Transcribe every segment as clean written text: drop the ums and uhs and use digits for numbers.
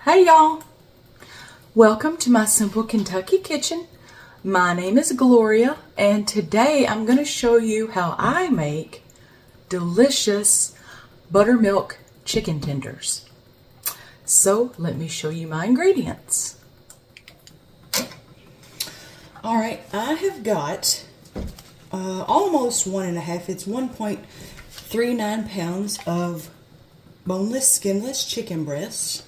Hey y'all! Welcome to my simple Kentucky kitchen. My name is Gloria, and today I'm going to show you how I make delicious buttermilk chicken tenders. So let me show you my ingredients. Alright, I have got almost 1.5, it's 1.39 pounds of boneless, skinless chicken breasts,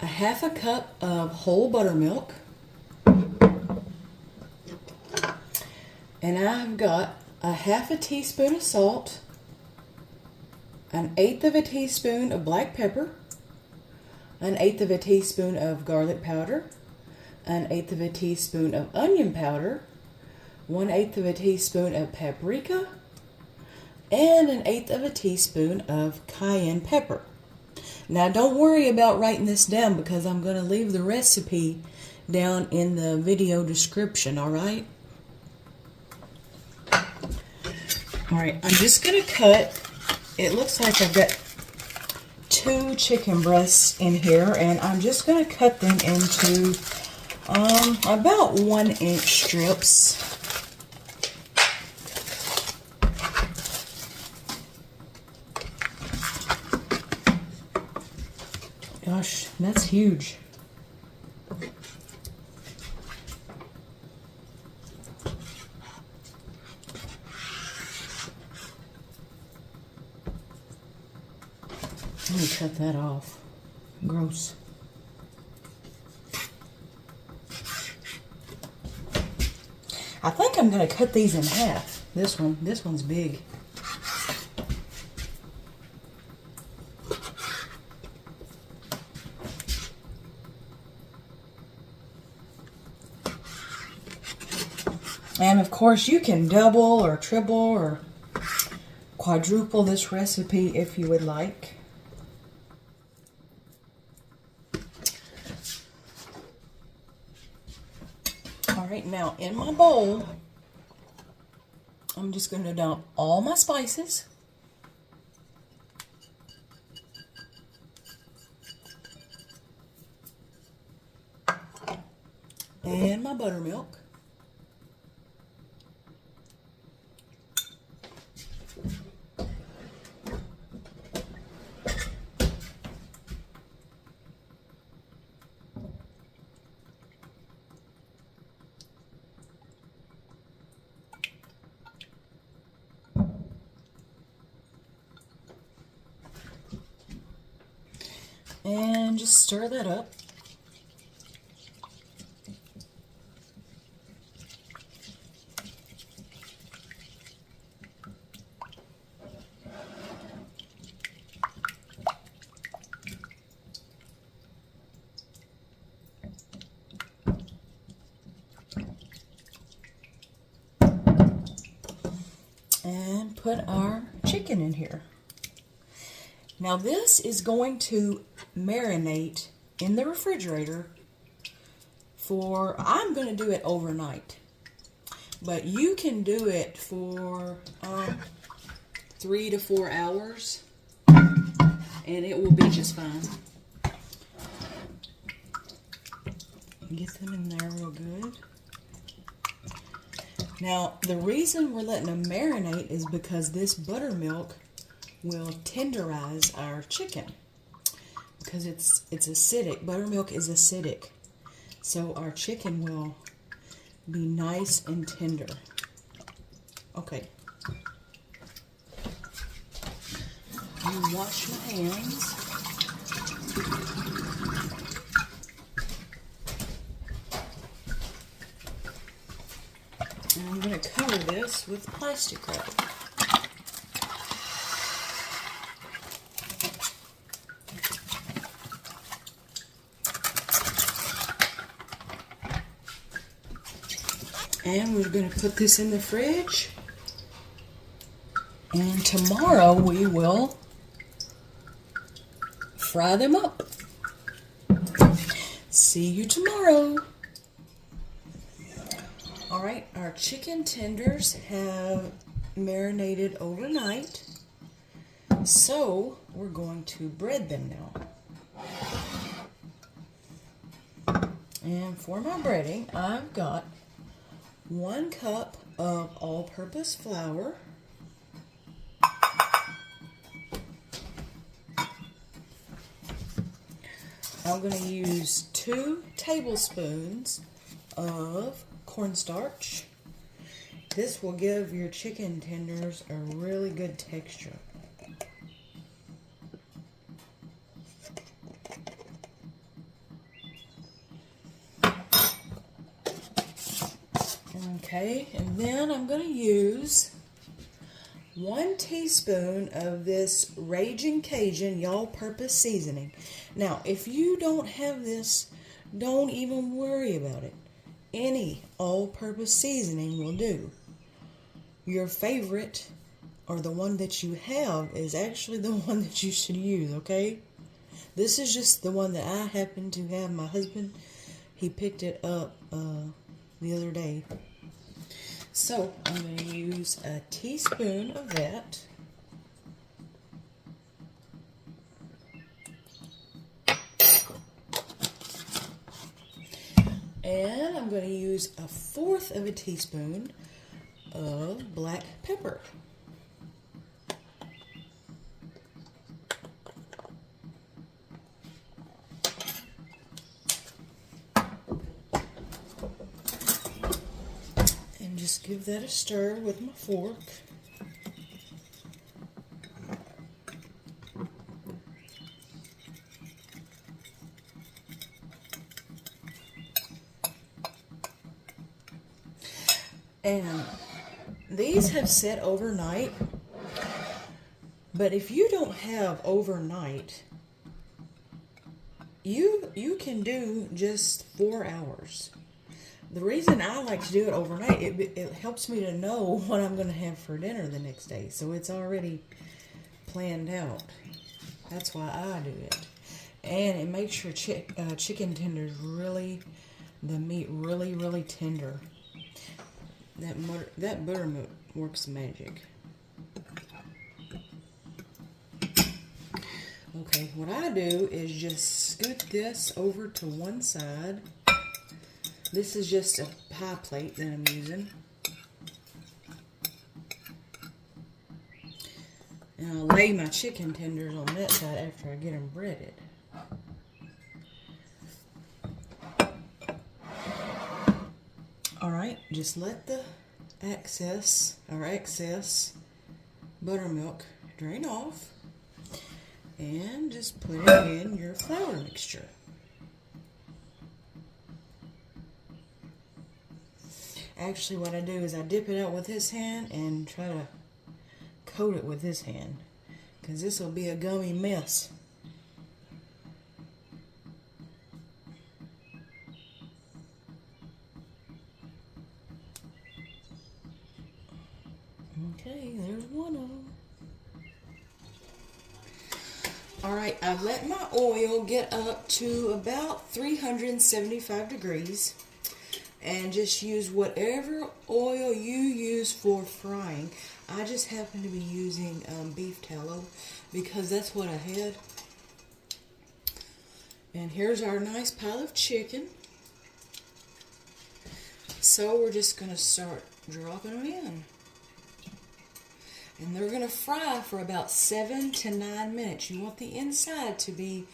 a half a cup of whole buttermilk, and I've got a half a teaspoon of salt, an eighth of a teaspoon of black pepper, an eighth of a teaspoon of garlic powder, an eighth of a teaspoon of onion powder, 1/8 of a teaspoon of paprika, and an eighth of a teaspoon of cayenne pepper. Now don't worry about writing this down because I'm going to leave the recipe down in the video description, alright? Alright, I'm just going to cut, it looks like I've got 2 chicken breasts in here, and I'm just going to cut them into about 1-inch strips. Gosh, that's huge. Let me cut that off. Gross. I think I'm going to cut these in half. This one's big. And of course you can double or triple or quadruple this recipe if you would like. Alright, now in my bowl, I'm just going to dump all my spices. And my buttermilk. And just stir that up. And put our chicken in here. Now this is going to marinate in the refrigerator for, I'm going to do it overnight, but you can do it for 3 to 4 hours and it will be just fine. Get them in there real good. Now the reason we're letting them marinate is because this buttermilk will tenderize our chicken because it's acidic. Buttermilk is acidic, so our chicken will be nice and tender. Okay, you wash my hands. And I'm going to cover this with plastic wrap. And we're going to put this in the fridge. And tomorrow we will fry them up. See you tomorrow. Alright, our chicken tenders have marinated overnight. So we're going to bread them now. And for my breading, I've got 1 cup of all-purpose flour, I'm going to use 2 tablespoons of cornstarch. This will give your chicken tenders a really good texture. Okay, and then I'm going to use 1 teaspoon of this Raging Cajun all-purpose seasoning. Now, if you don't have this, don't even worry about it. Any all-purpose seasoning will do. Your favorite, or the one that you have, is actually the one that you should use, okay? This is just the one that I happen to have. My husband, he picked it up the other day. So, I'm going to use a teaspoon of that. And I'm going to use 1/4 of a teaspoon of black pepper. And just give that a stir with my fork. And these have set overnight, but if you don't have overnight, you can do just 4 hours. The reason I like to do it overnight, it helps me to know what I'm going to have for dinner the next day, so it's already planned out. That's why I do it. And it makes your chicken tenders the meat really tender. That buttermilk works magic. Okay, what I do is just scoot this over to one side. This is just a pie plate that I'm using. And I'll lay my chicken tenders on that side after I get them breaded. Alright, just let the excess buttermilk drain off and just put it in your flour mixture. Actually, what I do is I dip it out with this hand and try to coat it with this hand, because this will be a gummy mess. Okay, there's one of them. Alright, I've let my oil get up to about 375 degrees. And just use whatever oil you use for frying. I just happen to be using beef tallow because that's what I had. And here's our nice pile of chicken. So we're just going to start dropping them in. And they're going to fry for about 7 to 9 minutes. You want the inside to be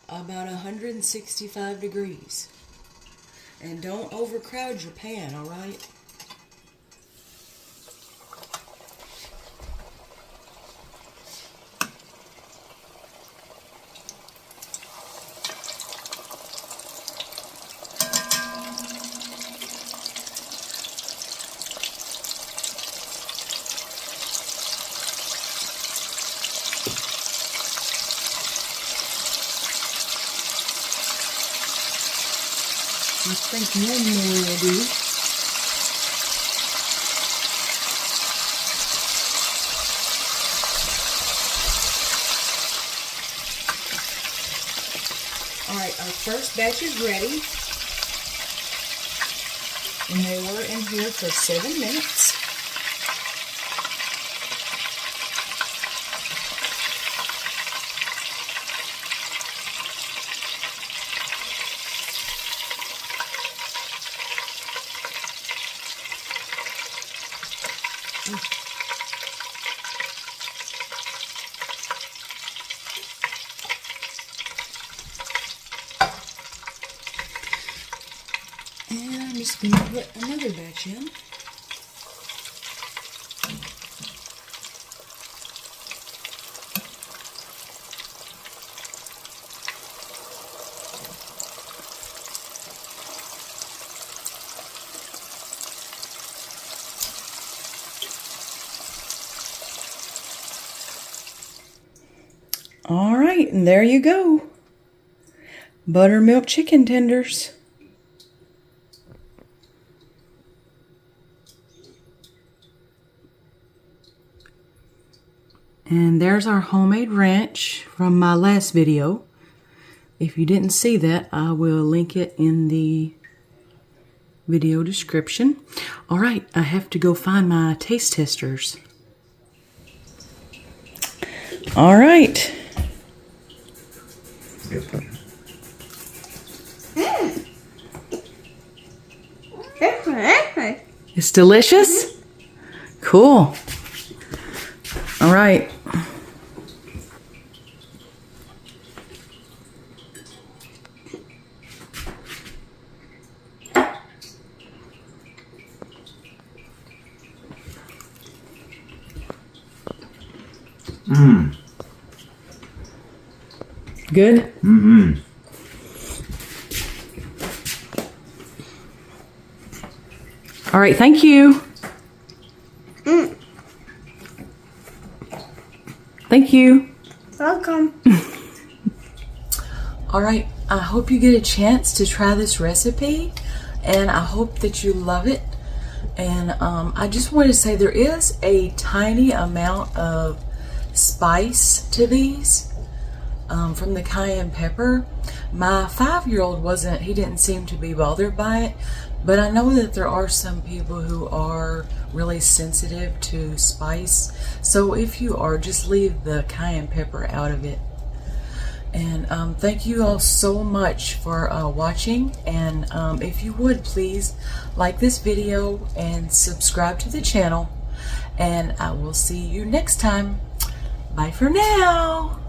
about 165 degrees. And don't overcrowd your pan, alright? I think one more will do. Alright, our first batch is ready. And they were in here for 7 minutes. just going to put another batch in. All right, and there you go. Buttermilk chicken tenders. And there's our homemade ranch from my last video. If you didn't see that, I will link it in the video description. All right, I have to go find my taste testers. All right. It's delicious? Cool. All right. Good? Mm-hmm. All right, thank you. Thank you. Welcome. All right, I hope you get a chance to try this recipe, and I hope that you love it. And I just wanted to say there is a tiny amount of spice to these from the cayenne pepper. My 5-year-old he didn't seem to be bothered by it, but I know that there are some people who are really sensitive to spice. So if you are, just leave the cayenne pepper out of it. And thank you all so much for watching. And if you would, please like this video and subscribe to the channel. And I will see you next time. Bye for now.